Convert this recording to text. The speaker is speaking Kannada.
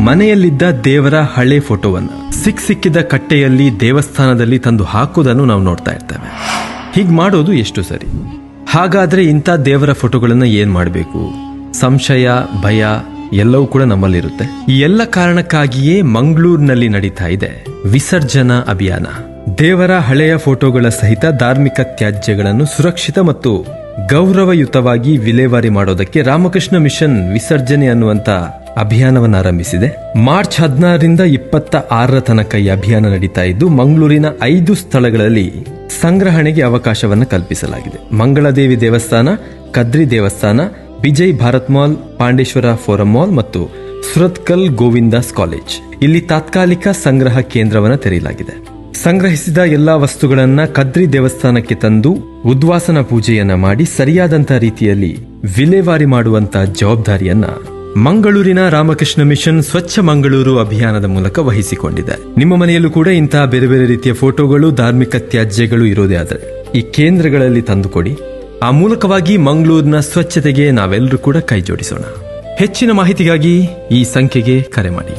ಮನೆಯಲ್ಲಿದ್ದ ದೇವರ ಹಳೆ ಫೋಟೋವನ್ನು ಸಿಕ್ಕಿದ ಕಟ್ಟೆಯಲ್ಲಿ ದೇವಸ್ಥಾನದಲ್ಲಿ ತಂದು ಹಾಕೋದನ್ನು ನಾವು ನೋಡ್ತಾ ಇರ್ತೇವೆ. ಹೀಗೆ ಮಾಡೋದು ಎಷ್ಟು ಸರಿ? ಹಾಗಾದ್ರೆ ಇಂಥ ದೇವರ ಫೋಟೋಗಳನ್ನ ಏನ್ ಮಾಡಬೇಕು? ಸಂಶಯ, ಭಯ ಎಲ್ಲವೂ ಕೂಡ ನಮ್ಮಲ್ಲಿರುತ್ತೆ. ಈ ಎಲ್ಲ ಕಾರಣಕ್ಕಾಗಿಯೇ ಮಂಗಳೂರಿನಲ್ಲಿ ನಡೀತಾ ಇದೆ ವಿಸರ್ಜನಾ ಅಭಿಯಾನ. ದೇವರ ಹಳೆಯ ಫೋಟೋಗಳ ಸಹಿತ ಧಾರ್ಮಿಕ ತ್ಯಾಜ್ಯಗಳನ್ನು ಸುರಕ್ಷಿತ ಮತ್ತು ಗೌರವಯುತವಾಗಿ ವಿಲೇವಾರಿ ಮಾಡೋದಕ್ಕೆ ರಾಮಕೃಷ್ಣ ಮಿಷನ್ ವಿಸರ್ಜನೆ ಅನ್ನುವಂತ ಅಭಿಯಾನವನ್ನು ಆರಂಭಿಸಿದೆ. ಮಾರ್ಚ್ 16ರಿಂದ 26 ತನಕ ಈ ಅಭಿಯಾನ ನಡೀತಾ ಇದ್ದು ಮಂಗಳೂರಿನ 5 ಸ್ಥಳಗಳಲ್ಲಿ ಸಂಗ್ರಹಣೆಗೆ ಅವಕಾಶವನ್ನು ಕಲ್ಪಿಸಲಾಗಿದೆ. ಮಂಗಳದೇವಿ ದೇವಸ್ಥಾನ, ಕದ್ರಿ ದೇವಸ್ಥಾನ, Vijay Bharat mall, Pandeshwar forum mall ಮತ್ತು ಸುರತ್ಕಲ್ ಗೋವಿಂದಾಸ್ ಕಾಲೇಜ್ ಇಲ್ಲಿ ತಾತ್ಕಾಲಿಕ ಸಂಗ್ರಹ ಕೇಂದ್ರವನ್ನು ತೆರೆಯಲಾಗಿದೆ. ಸಂಗ್ರಹಿಸಿದ ಎಲ್ಲಾ ವಸ್ತುಗಳನ್ನ ಕದ್ರಿ ದೇವಸ್ಥಾನಕ್ಕೆ ತಂದು ಉದ್ವಾಸನ ಪೂಜೆಯನ್ನ ಮಾಡಿ ಸರಿಯಾದಂತ ರೀತಿಯಲ್ಲಿ ವಿಲೇವಾರಿ ಮಾಡುವಂತ ಜವಾಬ್ದಾರಿಯನ್ನ ಮಂಗಳೂರಿನ ರಾಮಕೃಷ್ಣ ಮಿಷನ್ ಸ್ವಚ್ಛ ಮಂಗಳೂರು ಅಭಿಯಾನದ ಮೂಲಕ ವಹಿಸಿಕೊಂಡಿದೆ. ನಿಮ್ಮ ಮನೆಯಲ್ಲೂ ಕೂಡ ಇಂತಹ ಬೇರೆ ಬೇರೆ ರೀತಿಯ ಫೋಟೋಗಳು, ಧಾರ್ಮಿಕ ತ್ಯಾಜ್ಯಗಳು ಇರೋದೇ ಆದರೆ ಈ ಕೇಂದ್ರಗಳಲ್ಲಿ ತಂದುಕೊಡಿ. ಆ ಮೂಲಕವಾಗಿ ಮಂಗಳೂರಿನ ಸ್ವಚ್ಛತೆಗೆ ನಾವೆಲ್ಲರೂ ಕೂಡ ಕೈ ಜೋಡಿಸೋಣ. ಹೆಚ್ಚಿನ ಮಾಹಿತಿಗಾಗಿ ಈ ಸಂಖ್ಯೆಗೆ ಕರೆ ಮಾಡಿ.